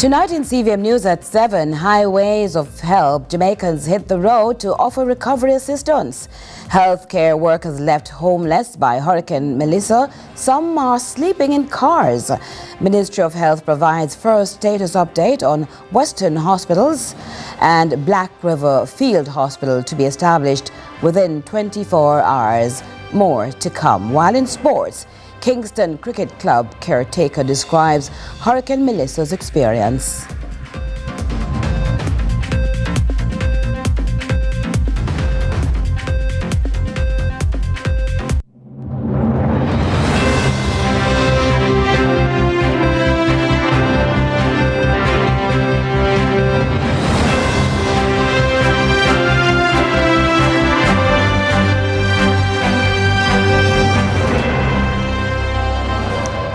Tonight in CVM News at 7, highways of help. Jamaicans hit the road to offer recovery assistance. Healthcare workers left homeless by Hurricane Melissa. Some are sleeping in cars. Ministry of Health provides first status update on Western hospitals. And Black River Field Hospital to be established within 24 hours. More to come. While in sports, Kingston Cricket Club caretaker describes Hurricane Melissa's experience.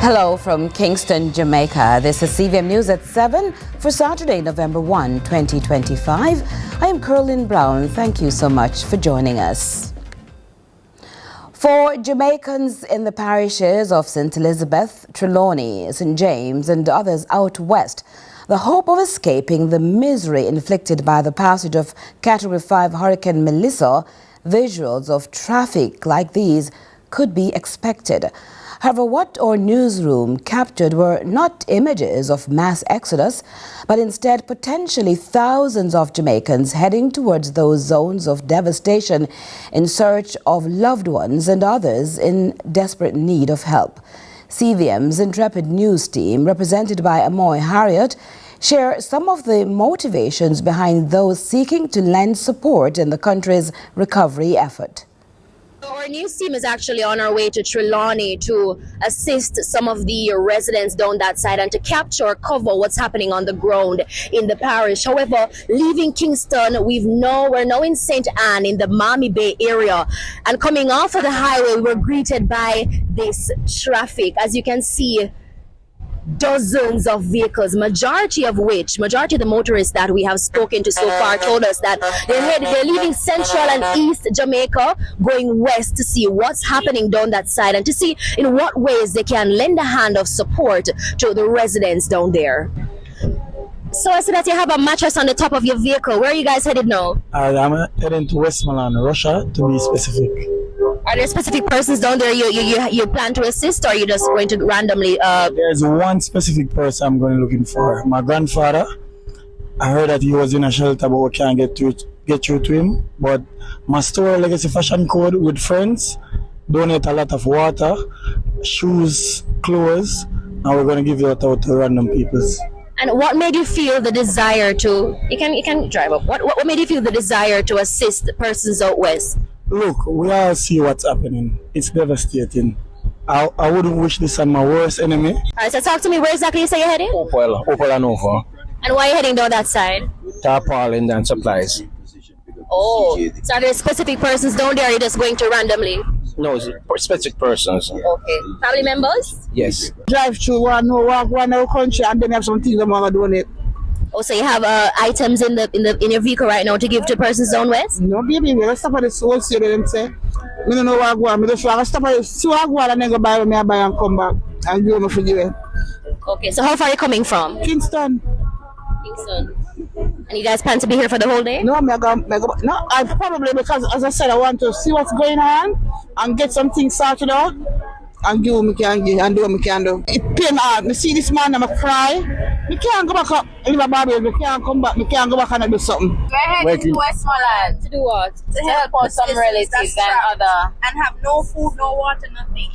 Hello from Kingston, Jamaica. This is CVM News at 7 for Saturday, November 1, 2025. I am Curlin Brown. Thank you so much for joining us. For Jamaicans in the parishes of St. Elizabeth, Trelawney, St. James and others out west, the hope of escaping the misery inflicted by the passage of Category 5 Hurricane Melissa, visuals of traffic like these could be expected. However, what our newsroom captured were not images of mass exodus, but instead potentially thousands of Jamaicans heading towards those zones of devastation in search of loved ones and others in desperate need of help. CVM's intrepid news team, represented by Amoy Harriott, share some of the motivations behind those seeking to lend support in the country's recovery effort. Our news team is actually on our way to Trelawney to assist some of the residents down that side and to capture or cover what's happening on the ground in the parish. However, leaving Kingston, we're now in St. Anne in the Miami Bay area, and coming off of the highway, we're greeted by this traffic. As you can see, dozens of vehicles, majority of the motorists that we have spoken to so far told us that they're leaving Central and East Jamaica, going west to see what's happening down that side and to see in what ways they can lend a hand of support to the residents down there. So I see that you have a mattress on the top of your vehicle. Where are you guys headed now? I'm heading to Westmoreland, Russia, to be specific. Are there specific persons down there you plan to assist, or are you just going to randomly? There's one specific person I'm going to looking for. My grandfather. I heard that he was in a shelter, but we can't get through to him. But my store, Legacy Fashion Code, with friends, donate a lot of water, shoes, clothes, and we're going to give it out to random people. And what made you feel the desire to? You can drive up. What made you feel the desire to assist persons out west? Look, we all see what's happening. It's devastating. I wouldn't wish this on my worst enemy. All right, so talk to me. Where exactly you say you're heading? Opal and Nova. And why are you heading down that side? Tarpaulin and supplies. Oh, so are there specific persons down there, or are you just going to randomly? No, it's specific persons. Okay. Family members? Yes. Drive through one country and then have some things I'm going to donate. Oh, so you have items in your vehicle right now to give to persons down west? No, baby, we'll stop at the soul sale and say, I don't know what I want. I stop at the soul and then go buy me, I buy and come back and give me for you. Okay, so how far are you coming from? Kingston. And you guys plan to be here for the whole day? No, I probably, because as I said, I want to see what's going on and get some things sorted out and give what I can give and do what I can do. It pain hard. I see this man, I'm a cry. I can't go back up in my body. I can't come back. I can't go back and do something. We're heading to Westmoreland. To do what? To help out some relatives and have no food, no water, nothing.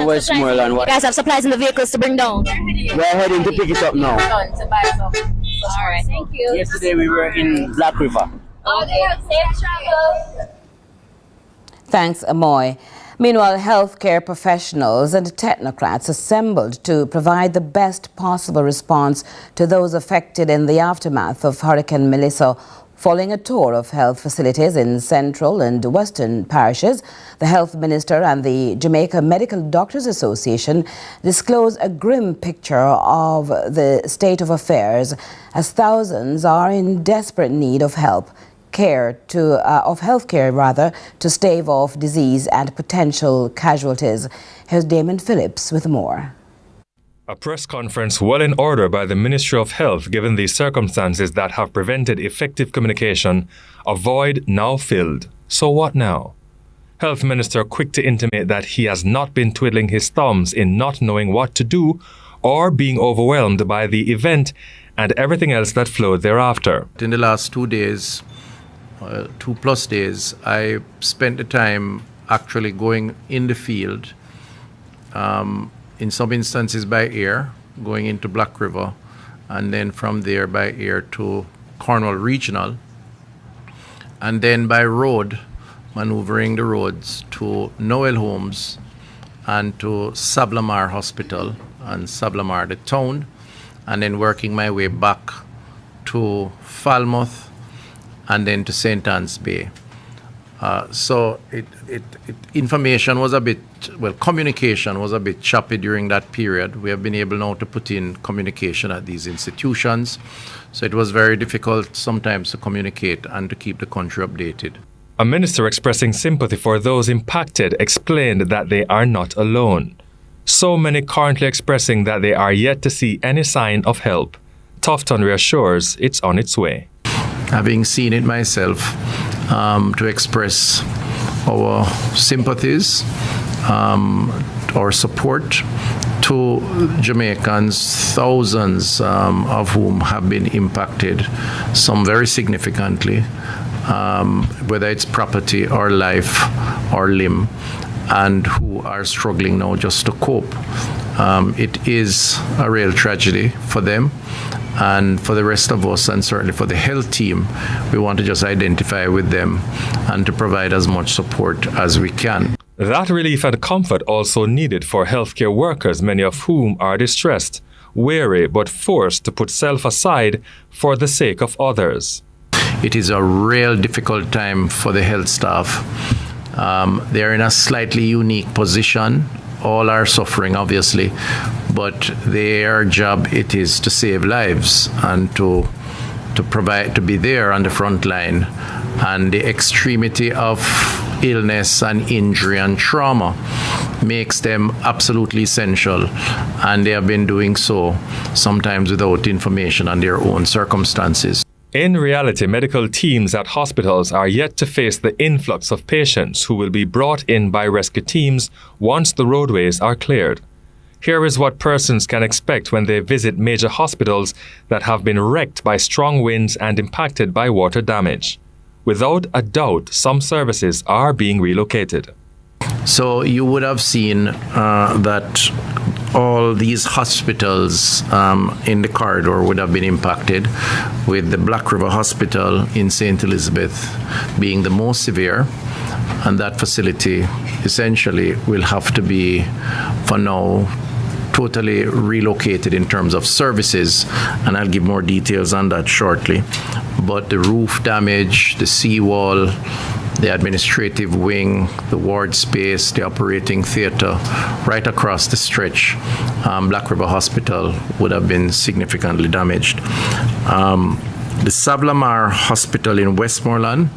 Westmoreland. You guys have supplies in the vehicles to bring down? We're heading to pick it up now. To buy some. All right, thank you. Yesterday we were in Black River. Okay, safe travels. Thanks, Amoy. Meanwhile, healthcare professionals and technocrats assembled to provide the best possible response to those affected in the aftermath of Hurricane Melissa. Following a tour of health facilities in central and western parishes, the Health Minister and the Jamaica Medical Doctors Association disclosed a grim picture of the state of affairs as thousands are in desperate need of help. Healthcare to stave off disease and potential casualties. Here's Damon Phillips with more. A press conference well in order by the Ministry of Health given the circumstances that have prevented effective communication, a void now filled. So what now? Health Minister quick to intimate that he has not been twiddling his thumbs in not knowing what to do or being overwhelmed by the event and everything else that flowed thereafter. In the last 2 days, 2+ days, I spent the time actually going in the field, in some instances by air, going into Black River, and then from there by air to Cornwall Regional, and then by road, maneuvering the roads to Noel Homes and to Sablamar Hospital and Sablamar the town, and then working my way back to Falmouth and then to St. Anne's Bay. So information was a bit, communication was a bit choppy during that period. We have been able now to put in communication at these institutions. So it was very difficult sometimes to communicate and to keep the country updated. A minister expressing sympathy for those impacted explained that they are not alone. So many currently expressing that they are yet to see any sign of help. Tufton reassures it's on its way. Having seen it myself, to express our sympathies, our support to Jamaicans, thousands of whom have been impacted, some very significantly, whether it's property or life or limb, and who are struggling now just to cope. It is a real tragedy for them. And for the rest of us, and certainly for the health team, we want to just identify with them and to provide as much support as we can. That relief and comfort also needed for healthcare workers, many of whom are distressed, weary but forced to put self aside for the sake of others. It is a real difficult time for the health staff. They're in a slightly unique position. All are suffering, obviously, but their job it is to save lives and to provide, to be there on the front line. And the extremity of illness and injury and trauma makes them absolutely essential, and they have been doing so sometimes without information on their own circumstances. In reality, medical teams at hospitals are yet to face the influx of patients who will be brought in by rescue teams once the roadways are cleared. Here is what persons can expect when they visit major hospitals that have been wrecked by strong winds and impacted by water damage. Without a doubt, some services are being relocated. So you would have seen that all these hospitals in the corridor would have been impacted, with the Black River Hospital in St. Elizabeth being the most severe. And that facility essentially will have to be, for now, totally relocated in terms of services, and I'll give more details on that shortly. But the roof damage, the seawall, the administrative wing, the ward space, the operating theatre, right across the stretch, Black River Hospital would have been significantly damaged. The Sablamar Hospital in Westmoreland,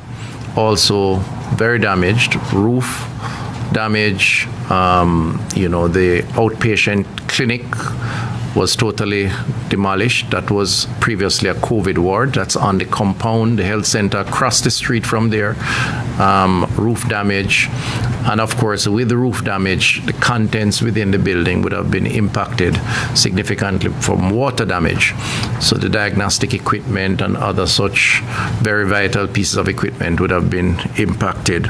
also very damaged, roof damage. The outpatient clinic was totally demolished. That was previously a COVID ward. That's on the compound, the health center across the street from there. Roof damage. And of course, with the roof damage, the contents within the building would have been impacted significantly from water damage. So the diagnostic equipment and other such very vital pieces of equipment would have been impacted.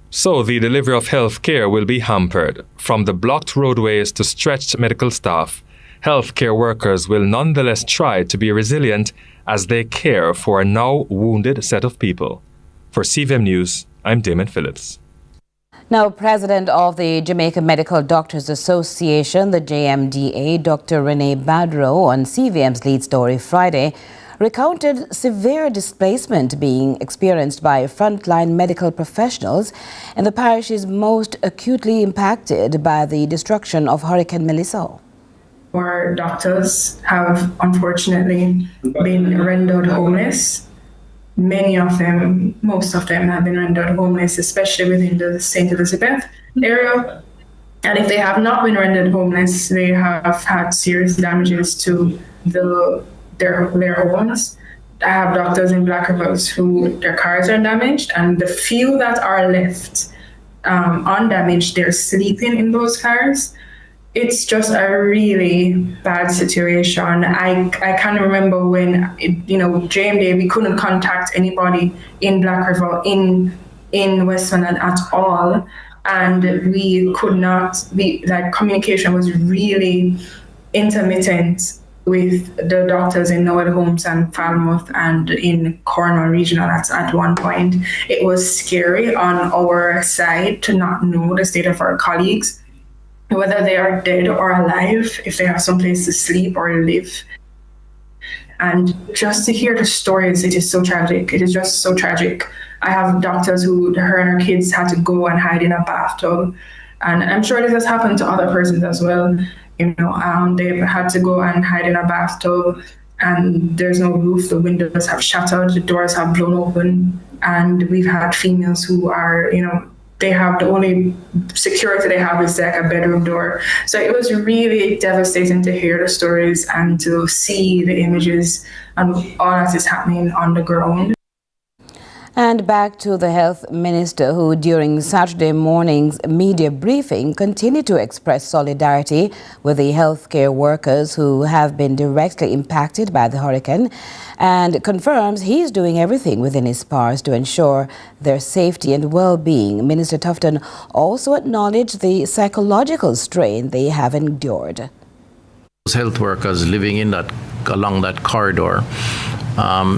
So the delivery of health care will be hampered. From the blocked roadways to stretched medical staff, healthcare workers will nonetheless try to be resilient as they care for a now wounded set of people. For CVM News, I'm Damon Phillips. Now, President of the Jamaica Medical Doctors Association, the JMDA, Dr. Renee Badro, on CVM's Lead Story Friday, recounted severe displacement being experienced by frontline medical professionals in the parishes most acutely impacted by the destruction of Hurricane Melissa. Our doctors have unfortunately been rendered homeless. Many of them, most of them have been rendered homeless, especially within the St. Elizabeth area. And if they have not been rendered homeless, they have had serious damages to their homes. I have doctors in Black Rivers who their cars are damaged, and the few that are left undamaged, they're sleeping in those cars. It's just a really bad situation. I can remember when, JMD, we couldn't contact anybody in Black River, in Westmoreland at all. And we could not communication was really intermittent with the doctors in Noel Holmes and Falmouth and in Cornwall Regional at one point. It was scary on our side to not know the state of our colleagues, whether they are dead or alive, if they have someplace to sleep or live. And just to hear the stories, it is so tragic. It is just so tragic. I have doctors who, her and her kids had to go and hide in a bathtub. And I'm sure this has happened to other persons as well. They've had to go and hide in a bathtub, and there's no roof. The windows have shattered, the doors have blown open. And we've had females who are, they have the only security they have is like a bedroom door. So it was really devastating to hear the stories and to see the images and all that is happening on the ground. And back to the health minister, who during Saturday morning's media briefing continued to express solidarity with the healthcare workers who have been directly impacted by the hurricane, and confirms he's doing everything within his powers to ensure their safety and well-being. Minister Tufton also acknowledged the psychological strain they have endured. Those health workers living along that corridor,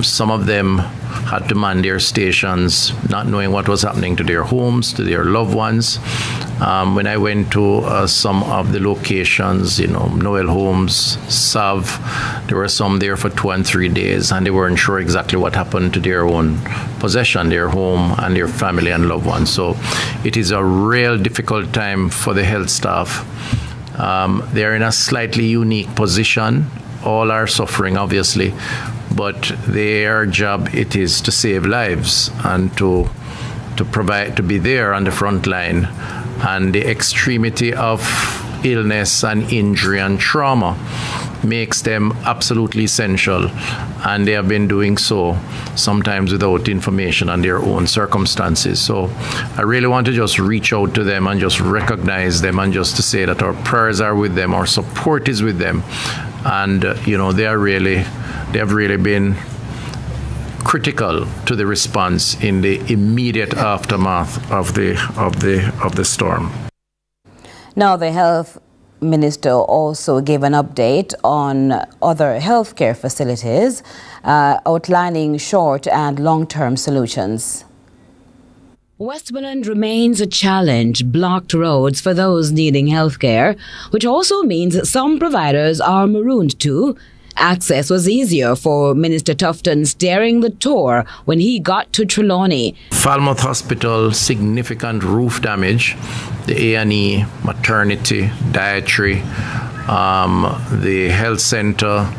some of them had to man their stations, not knowing what was happening to their homes, to their loved ones. When I went to some of the locations, Noel Homes, Sav, there were some there for 2 and 3 days, and they weren't sure exactly what happened to their own possession, their home, and their family and loved ones. So it is a real difficult time for the health staff. They're in a slightly unique position. All are suffering, obviously, but their job, it is to save lives and to provide, to be there on the front line. And the extremity of illness and injury and trauma makes them absolutely essential, and they have been doing so sometimes without information on their own circumstances. So I really want to just reach out to them and just recognize them, and just to say that our prayers are with them, our support is with them, and they have really been critical to the response in the immediate aftermath of the storm. Now, the health minister also gave an update on other healthcare facilities, outlining short and long-term solutions. Westmoreland remains a challenge, blocked roads for those needing healthcare, which also means some providers are marooned too. Access was easier for Minister Tufton steering the tour when he got to Trelawney. Falmouth Hospital, significant roof damage. The A&E, maternity, dietary, the health center,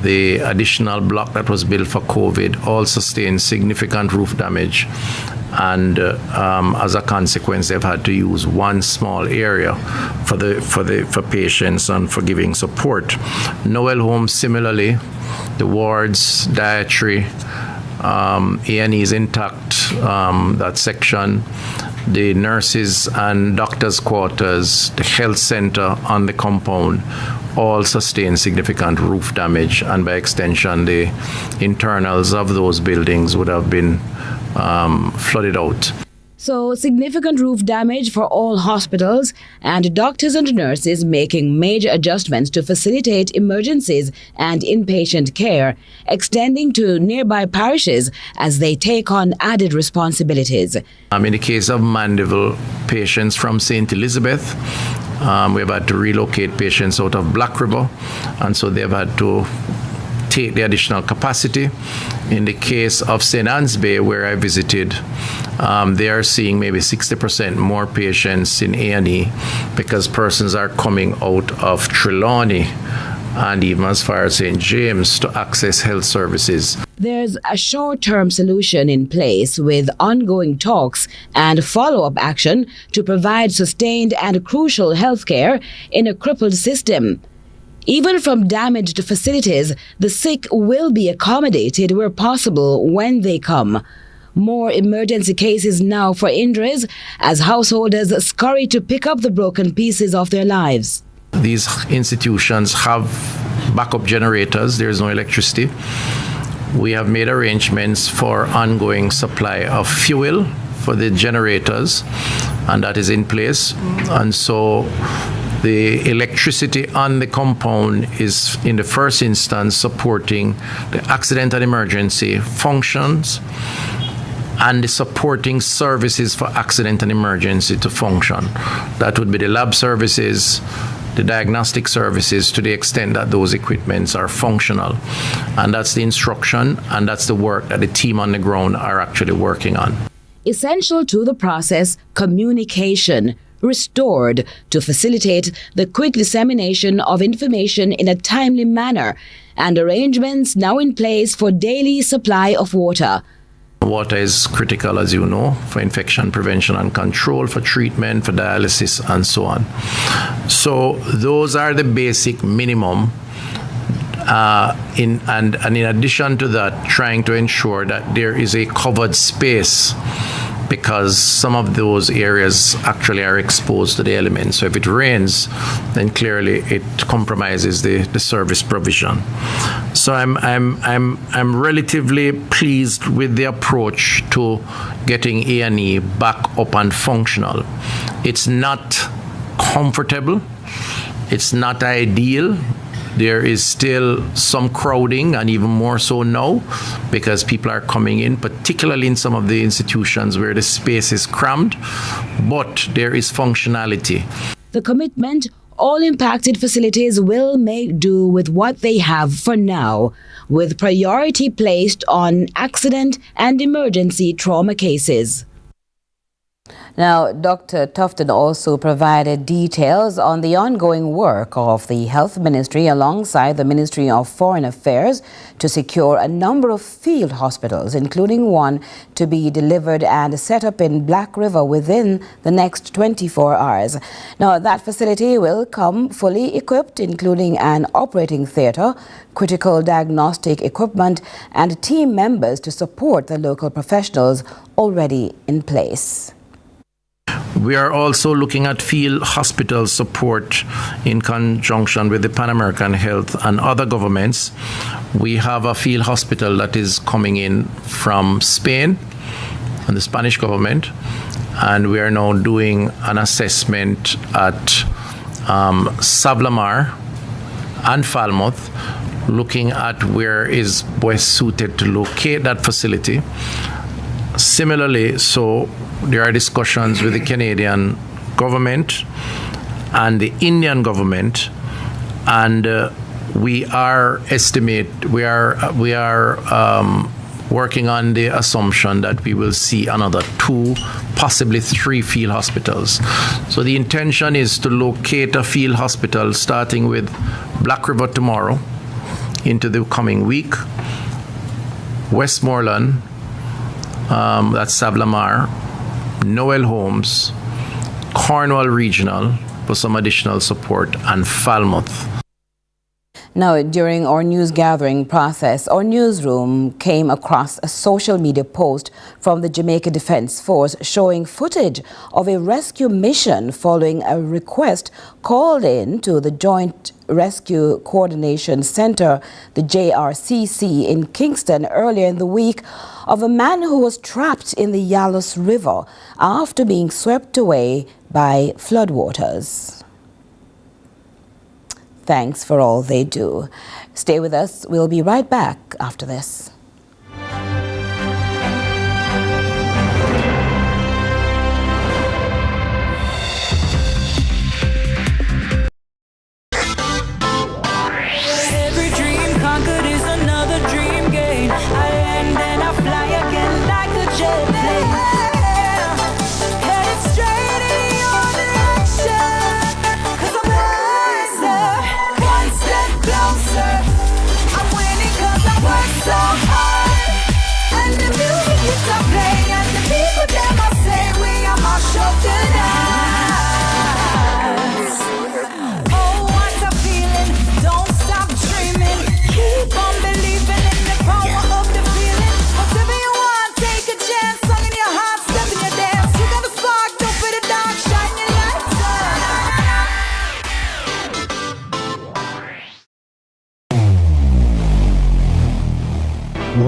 the additional block that was built for COVID all sustained significant roof damage. And as a consequence, they've had to use one small area for patients and for giving support. Noel Homes, similarly, the wards, dietary, A&E is intact, that section. The nurses and doctors' quarters, the health center on the compound, all sustained significant roof damage, and by extension, the internals of those buildings would have been flooded out. So significant roof damage for all hospitals, and doctors and nurses making major adjustments to facilitate emergencies and inpatient care, extending to nearby parishes as they take on added responsibilities. In the case of Mandeville patients from St. Elizabeth, we've had to relocate patients out of Black River, and so they've had to take the additional capacity. In the case of St. Anne's Bay, where I visited, they are seeing maybe 60% more patients in A&E because persons are coming out of Trelawney and even as far as St. James to access health services. There's a short-term solution in place with ongoing talks and follow-up action to provide sustained and crucial healthcare in a crippled system. Even from damaged facilities, the sick will be accommodated where possible when they come. More emergency cases now for injuries as householders scurry to pick up the broken pieces of their lives. These institutions have backup generators. There is no electricity. We have made arrangements for ongoing supply of fuel for the generators, and that is in place. And so the electricity on the compound is, in the first instance, supporting the accident and emergency functions and the supporting services for accident and emergency to function. That would be the lab services, the diagnostic services, to the extent that those equipments are functional. And that's the instruction, and that's the work that the team on the ground are actually working on. Essential to the process, communication restored to facilitate the quick dissemination of information in a timely manner, and arrangements now in place for daily supply of water. Water is critical, as you know, for infection prevention and control, for treatment, for dialysis, and so on. So those are the basic minimum. In addition to that, trying to ensure that there is a covered space, because some of those areas actually are exposed to the elements. So if it rains, then clearly it compromises the service provision. So I'm relatively pleased with the approach to getting A&E back up and functional. It's not comfortable. It's not ideal. There is still some crowding, and even more so now, because people are coming in, particularly in some of the institutions where the space is crammed, but there is functionality. The commitment, all impacted facilities will make do with what they have for now, with priority placed on accident and emergency trauma cases. Now, Dr. Tufton also provided details on the ongoing work of the Health Ministry alongside the Ministry of Foreign Affairs to secure a number of field hospitals, including one to be delivered and set up in Black River within the next 24 hours. Now, that facility will come fully equipped, including an operating theatre, critical diagnostic equipment, and team members to support the local professionals already in place. We are also looking at field hospital support in conjunction with the Pan American Health and other governments. We have a field hospital that is coming in from Spain and the Spanish government, and we are now doing an assessment at Savlamar and Falmouth, looking at where is best suited to locate that facility. Similarly, so there are discussions with the Canadian government and the Indian government, and we are working on the assumption that we will see another 2, possibly 3 field hospitals. So the intention is to locate a field hospital starting with Black River tomorrow into the coming week, Westmoreland, that's Savlamar, Noel Holmes, Cornwall Regional for some additional support, and Falmouth. Now, during our news gathering process, our newsroom came across a social media post from the Jamaica Defence Force showing footage of a rescue mission following a request called in to the Joint Rescue Coordination Center, the JRCC, in Kingston earlier in the week, of a man who was trapped in the Yalos River after being swept away by floodwaters. Thanks for all they do. Stay with us. We'll be right back after this. Every dream conquered is another dream gained. I land and I fly again like a jet plane. Headed straight in your direction, 'cause I'm wiser. One step closer.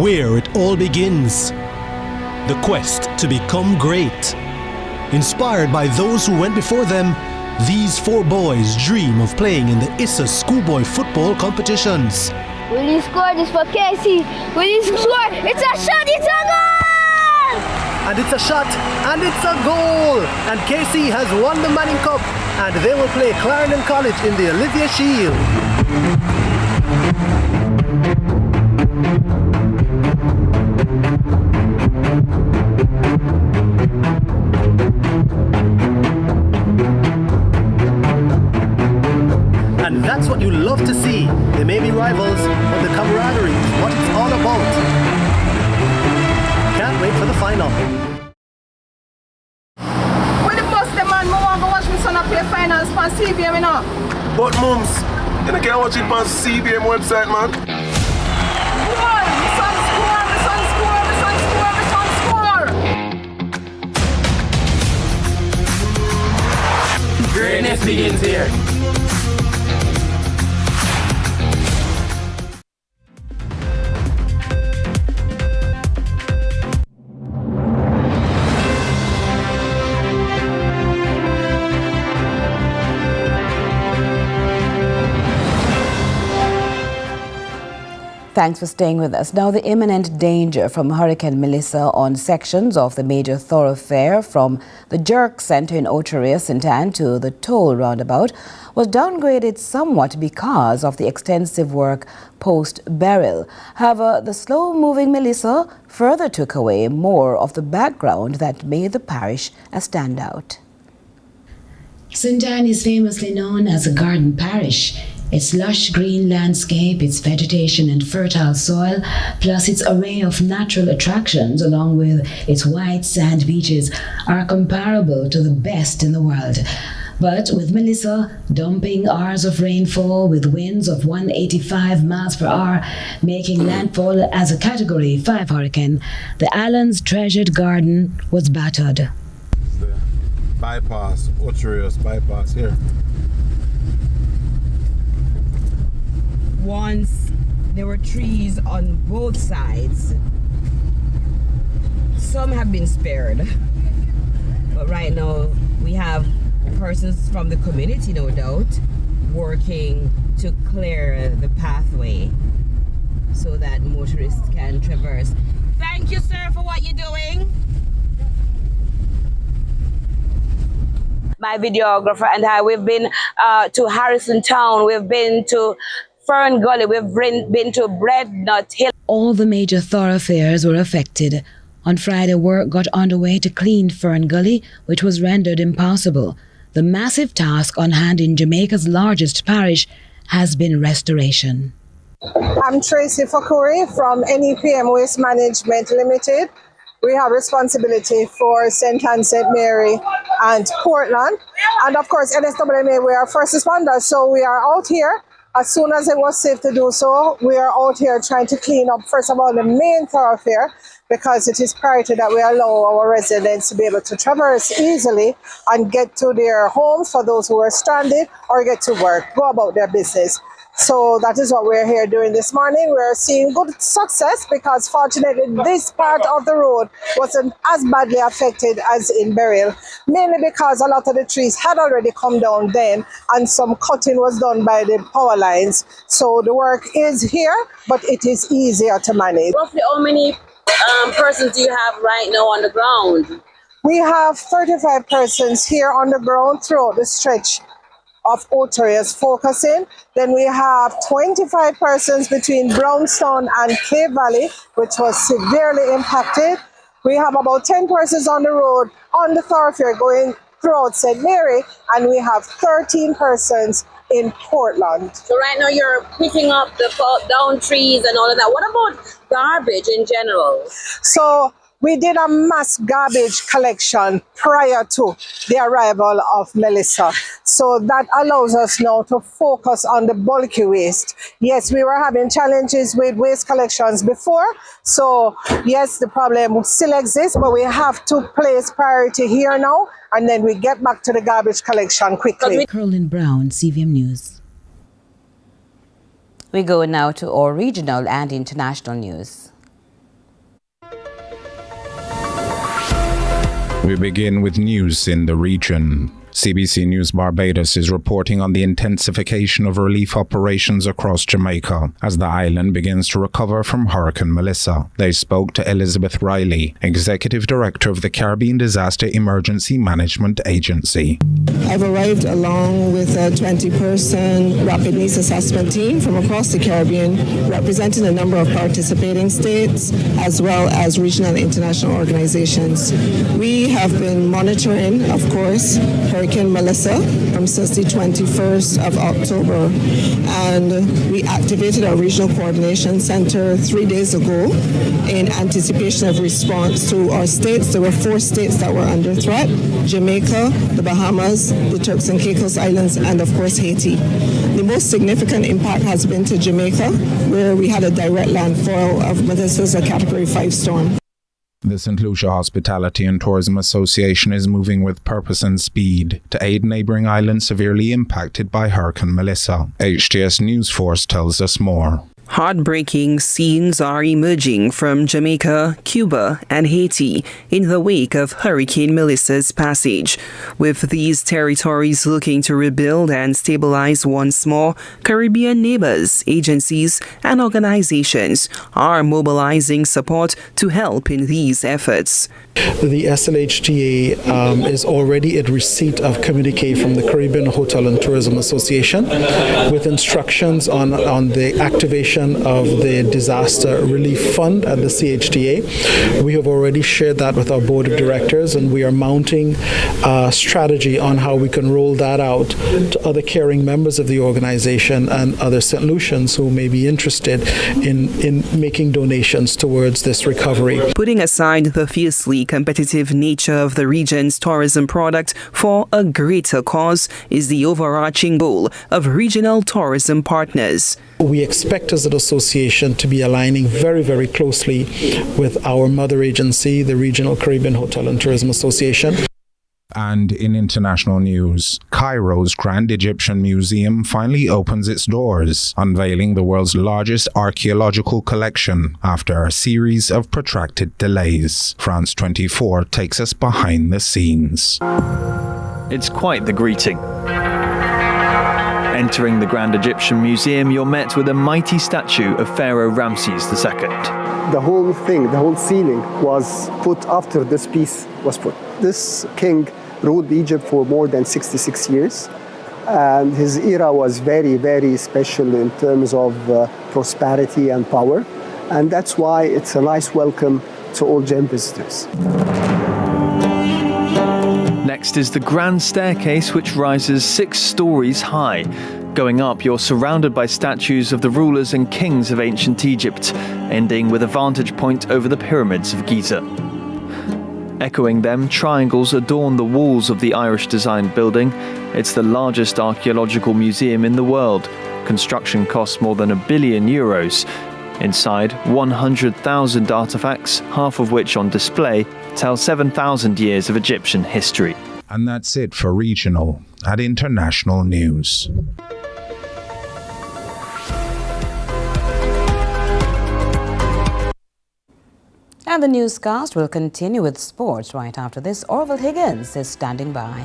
where it all begins. The quest to become great. Inspired by those who went before them, these 4 boys dream of playing in the ISSA schoolboy football competitions. Will he score this for Casey? Will he score? It's a shot, it's a goal! And it's a shot, and it's a goal! And Casey has won the Manning Cup, and they will play Clarendon College in the Olivia Shield. And that's what you love to see. They may be rivals, but the camaraderie is what it's all about. Can't wait for the final. When the bus the man, I want to watch my son play finals for CVM, you know. But mums, you can't watch it on CVM website, man. Come on, my son score, my son score, my son score, my son score. Greatness begins here. Thanks for staying with us. Now, the imminent danger from Hurricane Melissa on sections of the major thoroughfare from the Jerk Center in Oteria, St. Anne to the toll roundabout was downgraded somewhat because of the extensive work post-Beryl. However, the slow-moving Melissa further took away more of the background that made the parish a standout. St. Anne is famously known as a garden parish. Its lush green landscape, its vegetation and fertile soil, plus its array of natural attractions along with its white sand beaches are comparable to the best in the world. But with Melissa dumping hours of rainfall with winds of 185 miles per hour, making landfall as a Category 5 hurricane, the island's treasured garden was battered. The bypass, Oteria's bypass here. Once there were trees on both sides. Some have been spared, but right now we have persons from the community, no doubt, working to clear the pathway so that motorists can traverse. Thank you, sir, for what you're doing. My videographer and I, we've been to Harrison Town, we've been to Fern Gully, we've been to Breadnut Hill. All the major thoroughfares were affected. On Friday, work got underway to clean Fern Gully, which was rendered impossible. The massive task on hand in Jamaica's largest parish has been restoration. I'm Tracy Fakuri from NEPM Waste Management Limited. We have responsibility for St. Anne, St. Mary and Portland. And of course, NSWMA, we are first responders, so we are out here. As soon as it was safe to do so, we are out here trying to clean up, first of all, the main thoroughfare, because it is priority that we allow our residents to be able to traverse easily and get to their homes for those who are stranded or get to work, go about their business. So that is what we're here doing this morning. We're seeing good success because fortunately this part of the road wasn't as badly affected as in Beryl, mainly because a lot of the trees had already come down then and some cutting was done by the power lines. So the work is here, but it is easier to manage. Roughly how many persons do you have right now on the ground? We have 35 persons here on the ground throughout the stretch of Oteria's focusing. Then we have 25 persons between Brownstown and Cave Valley, which was severely impacted. We have about 10 persons on the road on the thoroughfare going throughout St. Mary, and we have 13 persons in Portland. So right now you're picking up the down trees and all of that. What about garbage in general? So we did a mass garbage collection prior to the arrival of Melissa. So that allows us now to focus on the bulky waste. Yes, we were having challenges with waste collections before. So yes, the problem still exists, but we have to place priority here now, and then we get back to the garbage collection quickly. Carolyn Brown, CVM News. We go now to our regional and international news. We begin with news in the region. CBC News Barbados is reporting on the intensification of relief operations across Jamaica as the island begins to recover from Hurricane Melissa. They spoke to Elizabeth Riley, Executive Director of the Caribbean Disaster Emergency Management Agency. I've arrived along with a 20-person rapid needs assessment team from across the Caribbean, representing a number of participating states as well as regional and international organizations. We have been monitoring, of course, Hurricane Melissa since the 21st of October, and we activated our regional coordination center 3 days ago in anticipation of response to our states. There were 4 states that were under threat: Jamaica, the Bahamas, the Turks and Caicos Islands, and of course Haiti. The most significant impact has been to Jamaica, where we had a direct landfall of Melissa's a Category 5 storm. The St. Lucia Hospitality and Tourism Association is moving with purpose and speed to aid neighbouring islands severely impacted by Hurricane Melissa. HTS News Force tells us more. Heartbreaking scenes are emerging from Jamaica, Cuba, and Haiti in the wake of Hurricane Melissa's passage. With these territories looking to rebuild and stabilize once more, Caribbean neighbors, agencies, and organizations are mobilizing support to help in these efforts. The SLHTA is already in receipt of communique from the Caribbean Hotel and Tourism Association with instructions on the activation of the Disaster Relief Fund at the CHTA. We have already shared that with our board of directors, and we are mounting a strategy on how we can roll that out to other caring members of the organization and other St. Lucians who may be interested in making donations towards this recovery. Putting aside the fiercely competitive nature of the region's tourism product for a greater cause is the overarching goal of regional tourism partners. We expect as an association to be aligning very, very closely with our mother agency, the Regional Caribbean Hotel and Tourism Association. And in international news, Cairo's Grand Egyptian Museum finally opens its doors, unveiling the world's largest archaeological collection after a series of protracted delays. France 24 takes us behind the scenes. It's quite the greeting. Entering the Grand Egyptian Museum, you're met with a mighty statue of Pharaoh Ramses II. The whole thing, the whole ceiling was put after this piece was put. This king ruled Egypt for more than 66 years, and his era was very, very special in terms of prosperity and power, and that's why it's a nice welcome to all gem visitors. Next is the grand staircase, which rises 6 stories high. Going up, you're surrounded by statues of the rulers and kings of ancient Egypt, ending with a vantage point over the pyramids of Giza. Echoing them, triangles adorn the walls of the Irish-designed building. It's the largest archaeological museum in the world. Construction costs more than €1 billion. Inside, 100,000 artifacts, half of which on display, tell 7,000 years of Egyptian history. And that's it for regional and international news. And the newscast will continue with sports right after this. Orville Higgins is standing by.